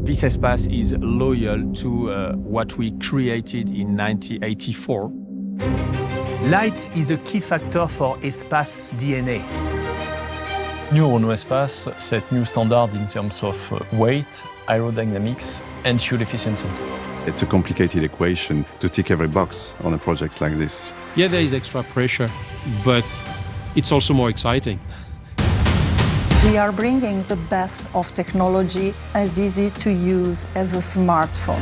this Espace is loyal to what we created in 1984. Light is a key factor for Espace DNA. New Renault Espace set new standard in terms of weight, aerodynamics, and fuel efficiency. It's a complicated equation to tick every box on a project like this. Yeah, there is extra pressure, but it's also more exciting. We are bringing the best of technology as easy to use as a smartphone.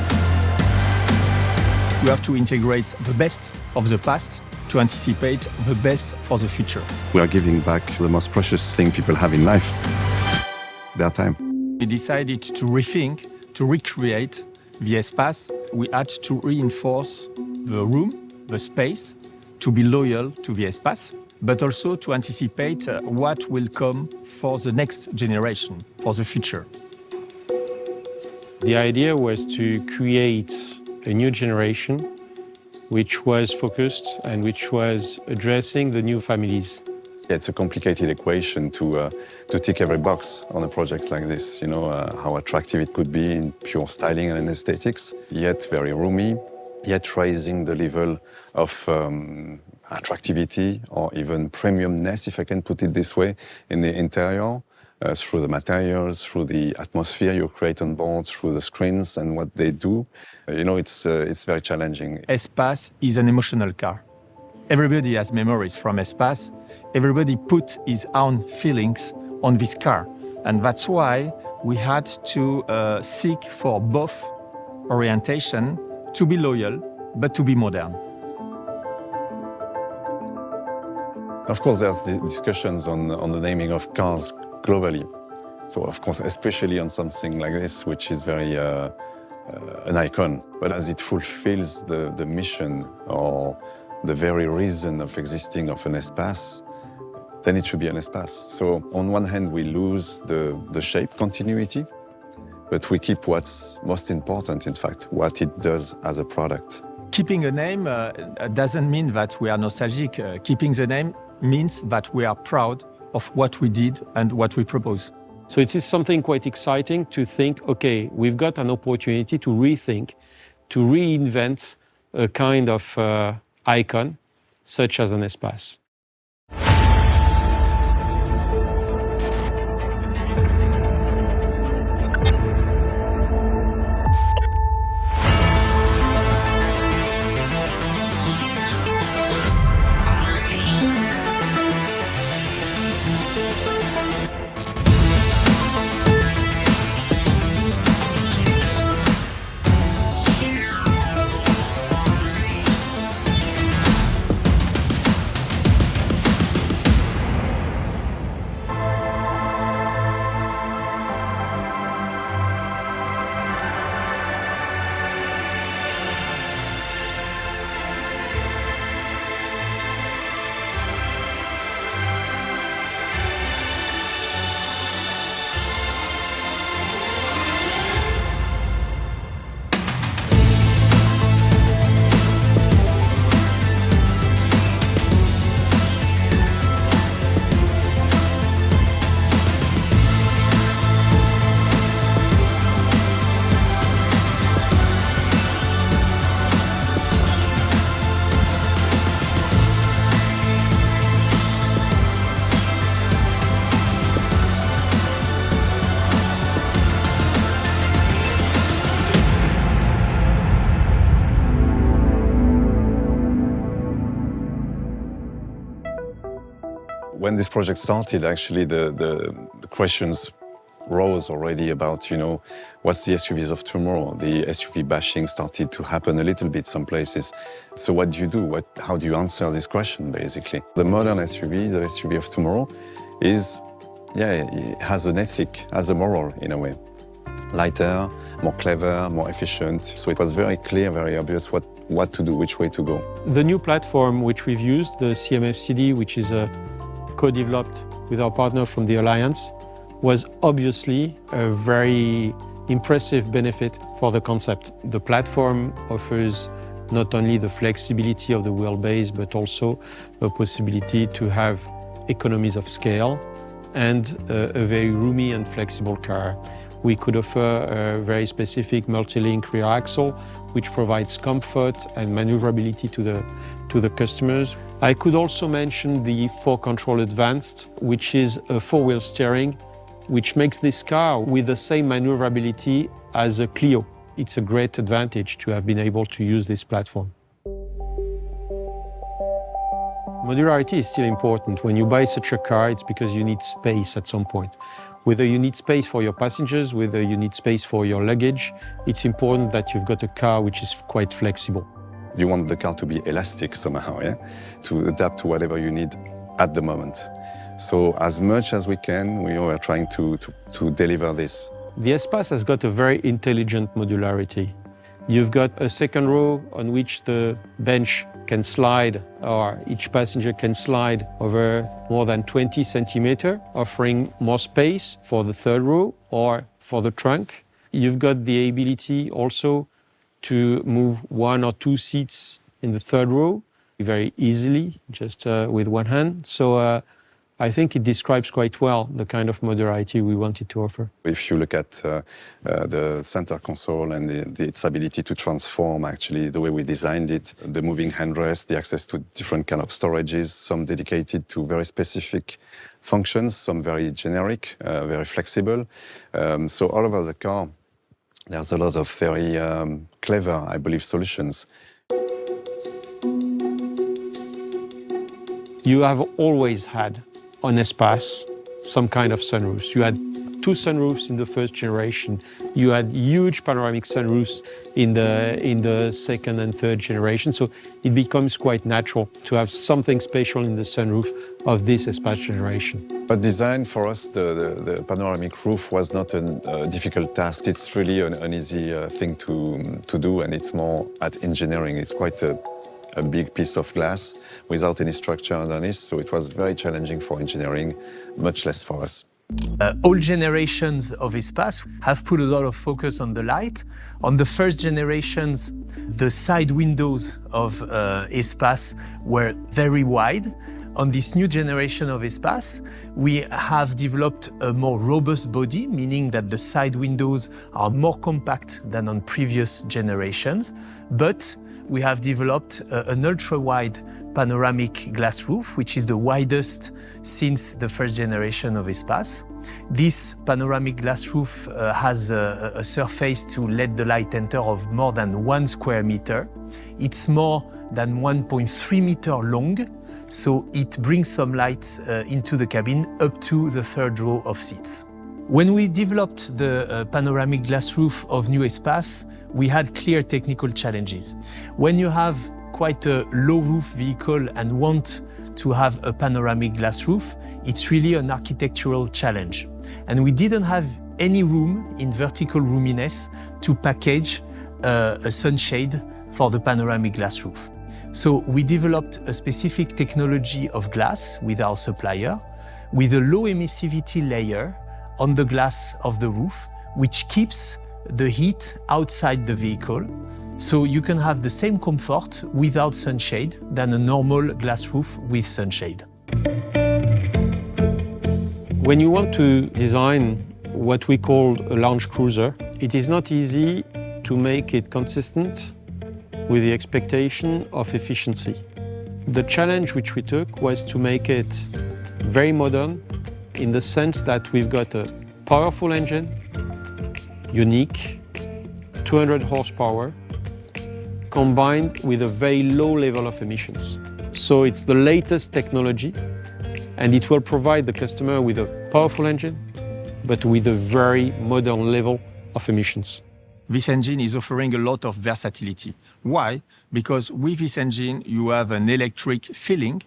We have to integrate the best of the past to anticipate the best for the future. We are giving back the most precious thing people have in life, their time. We decided to rethink, to recreate the Espace. We had to reinforce the room, the space, to be loyal to the Espace, but also to anticipate what will come for the next generation, for the future. The idea was to create a new generation which was focused and which was addressing the new families. It's a complicated equation to tick every box on a project like this. You know, how attractive it could be in pure styling and aesthetics, yet very roomy, yet raising the level of attractivity or even premiumness, if I can put it this way, in the interior, through the materials, through the atmosphere you create on board, through the screens and what they do. You know, it's very challenging. Espace is an emotional car. Everybody has memories from Espace. Everybody put his own feelings on this car. And that's why we had to seek for both orientation, to be loyal, but to be modern. Of course, there's the discussions on the naming of cars globally. So, of course, especially on something like this, which is very an icon. But as it fulfills the mission or the very reason of existing of an Espace, then it should be an Espace. So, on one hand, we lose the shape continuity, but we keep what's most important, in fact, what it does as a product. Keeping a name doesn't mean that we are nostalgic. Keeping the name means that we are proud of what we did and what we propose. So it is something quite exciting to think, okay, we've got an opportunity to rethink, to reinvent a kind of icon, such as an Espace. When this project started, actually, the questions rose already about, you know, what's the SUVs of tomorrow? The SUV bashing started to happen a little bit some places. So what do you do? How do you answer this question, basically? The modern SUV, the SUV of tomorrow, is, yeah, it has an ethic, has a moral, in a way. Lighter, more clever, more efficient. So it was very clear, very obvious what to do, which way to go. The new platform which we've used, the CMF-CD, which is co-developed with our partner from the Alliance, was obviously a very impressive benefit for the concept. The platform offers not only the flexibility of the wheelbase, but also the possibility to have economies of scale and a very roomy and flexible car. We could offer a very specific multi-link rear axle, which provides comfort and maneuverability to the customers. I could also mention the 4Control Advanced, which is a four-wheel steering, which makes this car with the same maneuverability as a Clio. It's a great advantage to have been able to use this platform. Modularity is still important. When you buy such a car, it's because you need space at some point. Whether you need space for your passengers, whether you need space for your luggage, it's important that you've got a car which is quite flexible. You want the car to be elastic somehow, yeah? To adapt to whatever you need at the moment. So as much as we can, we are trying to deliver this. The Espace has got a very intelligent modularity. You've got a second row on which the bench can slide, or each passenger can slide over more than 20 centimeters, offering more space for the third row or for the trunk. You've got the ability also to move one or two seats in the third row very easily, just with one hand. So I think it describes quite well the kind of modularity we wanted to offer. If you look at the center console and its ability to transform actually the way we designed it, the moving handrest, the access to different kind of storages, some dedicated to very specific functions, some very generic, very flexible. So all over the car, there's a lot of very clever, I believe, solutions. You have always had on Espace some kind of sunroofs. You had two sunroofs in the first generation. You had huge panoramic sunroofs in the second and third generation. So it becomes quite natural to have something special in the sunroof of this Espace generation. But design for us, the panoramic roof was not a difficult task. It's really an easy thing to do, and it's more at engineering. It's quite a big piece of glass without any structure underneath, so it was very challenging for engineering, much less for us. All generations of Espace have put a lot of focus on the light. On the first generations, the side windows of Espace were very wide. On this new generation of Espace, we have developed a more robust body, meaning that the side windows are more compact than on previous generations, but we have developed an ultra-wide panoramic glass roof, which is the widest since the first generation of Espace. This panoramic glass roof has a surface to let the light enter of more than 1 square meter. It's more than 1.3 meter long, so it brings some light into the cabin up to the third row of seats. When we developed the panoramic glass roof of new Espace, we had clear technical challenges. When you have quite a low roof vehicle and want to have a panoramic glass roof, it's really an architectural challenge. And we didn't have any room in vertical roominess to package a sunshade for the panoramic glass roof. So we developed a specific technology of glass with our supplier, with a low emissivity layer on the glass of the roof, which keeps the heat outside the vehicle. So you can have the same comfort without sunshade than a normal glass roof with sunshade. When you want to design what we call a lounge cruiser, it is not easy to make it consistent with the expectation of efficiency. The challenge which we took was to make it very modern in the sense that we've got a powerful engine, unique, 200 horsepower, combined with a very low level of emissions. So it's the latest technology, and it will provide the customer with a powerful engine, but with a very modern level of emissions. This engine is offering a lot of versatility. Why? Because with this engine, you have an electric feeling,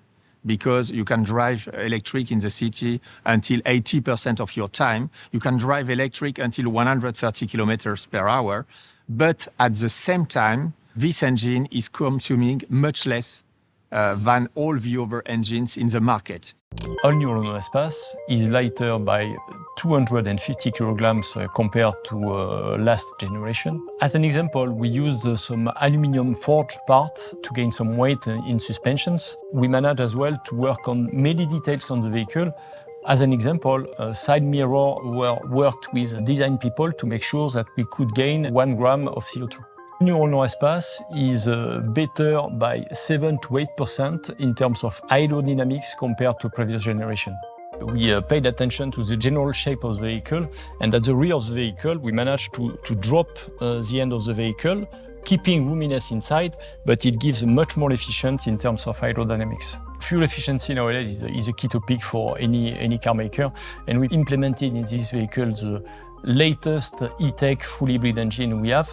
because you can drive electric in the city until 80% of your time. You can drive electric until 130 kilometers per hour. But at the same time, this engine is consuming much less than all the other engines in the market. All-new Renault Espace is lighter by 250 kilograms compared to last generation. As an example, we used some aluminum forged parts to gain some weight in suspensions. We managed as well to work on many details on the vehicle, As an example, side mirror were worked with design people to make sure that we could gain 1 gram of CO2. All-new Renault Espace is better by 7 to 8% in terms of aerodynamics compared to previous generation. We paid attention to the general shape of the vehicle, and at the rear of the vehicle, we managed to drop the end of the vehicle, keeping roominess inside, but it gives much more efficient in terms of aerodynamics. Fuel efficiency nowadays is a key topic for any car maker, and we implemented in this vehicle the latest E-Tech full hybrid engine we have.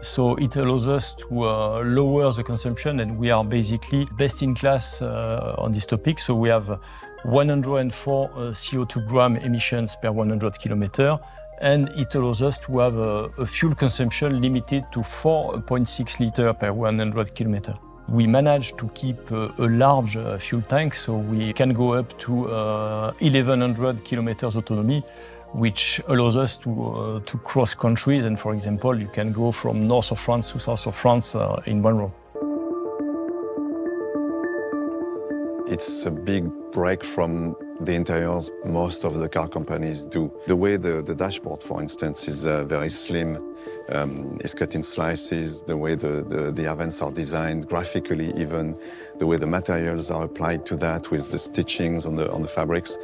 So it allows us to lower the consumption, and we are basically best in class on this topic. So we have 104 CO2 gram emissions per 100 kilometers, and it allows us to have a fuel consumption limited to 4.6 liters per 100 kilometers. We managed to keep a large fuel tank, so we can go up to 1100 kilometers autonomy, which allows us to cross countries. And for example, you can go from north of France to south of France in 1 row. It's a big break from the interiors most of the car companies do. The way the dashboard, for instance, is very slim, is cut in slices, the way the air vents are designed, graphically even, the way the materials are applied to that with the stitchings on the fabrics,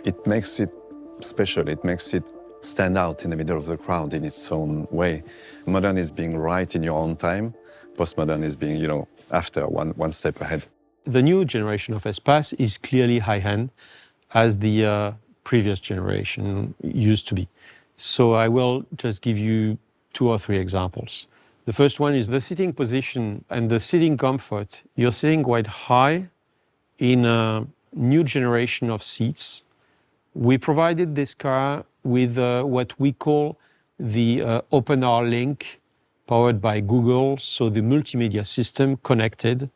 it makes it special, it makes it stand out in the middle of the crowd in its own way. Modern is being right in your own time, postmodern is being, after, one step ahead. The new generation of Espace is clearly high-end, as the previous generation used to be. So I will just give you 2 or 3 examples. The first one is the sitting position and the sitting comfort. You're sitting quite high in a new generation of seats. We provided this car with what we call the OpenR Link, powered by Google, so the multimedia system connected,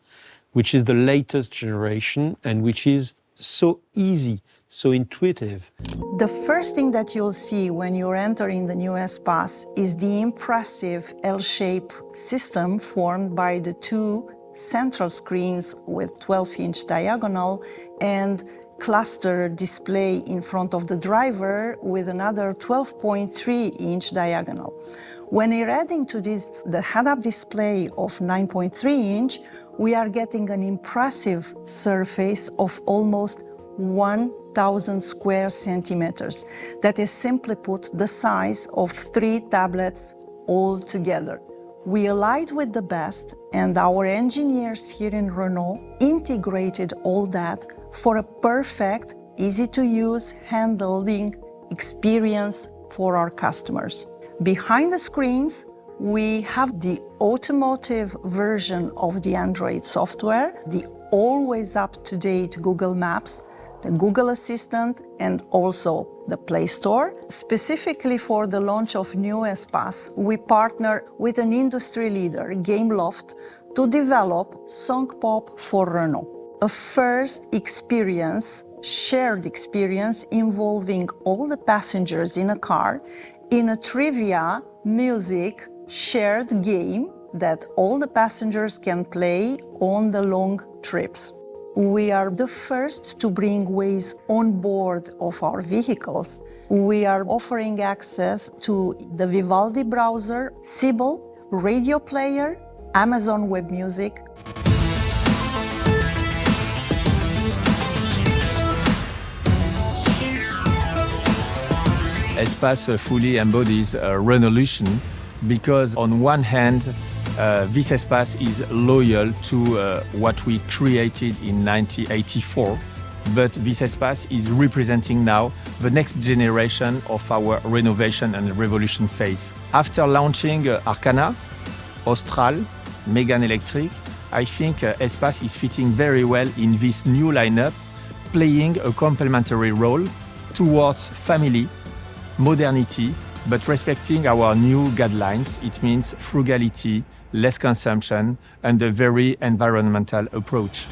which is the latest generation and which is so easy, so intuitive. The first thing that you'll see when you're entering the new Espace is the impressive L-shaped system formed by the 2 central screens with 12-inch diagonal and cluster display in front of the driver with another 12.3-inch diagonal. When you're adding to this the head-up display of 9.3-inch, we are getting an impressive surface of almost 1,000 square centimeters. That is, simply put, the size of 3 tablets all together. We allied with the best, and our engineers here in Renault integrated all that for a perfect, easy-to-use handling experience for our customers. Behind the screens, we have the automotive version of the Android software, the always up-to-date Google Maps, the Google Assistant, and also the Play Store. Specifically for the launch of new Espace, we partner with an industry leader, Gameloft, to develop Song Pop for Renault. A first experience, shared experience involving all the passengers in a car in a trivia, music, shared game that all the passengers can play on the long trips. We are the first to bring Waze on board of our vehicles. We are offering access to the Vivaldi browser, Sybil, radio player, Amazon Web Music. Espace fully embodies a revolution because on one hand, this Espace is loyal to what we created in 1984, but this Espace is representing now the next generation of our renovation and revolution phase. After launching Arcana, Austral, Megane Electric, I think Espace is fitting very well in this new lineup, playing a complementary role towards family, modernity, but respecting our new guidelines. It means frugality, less consumption, and a very environmental approach.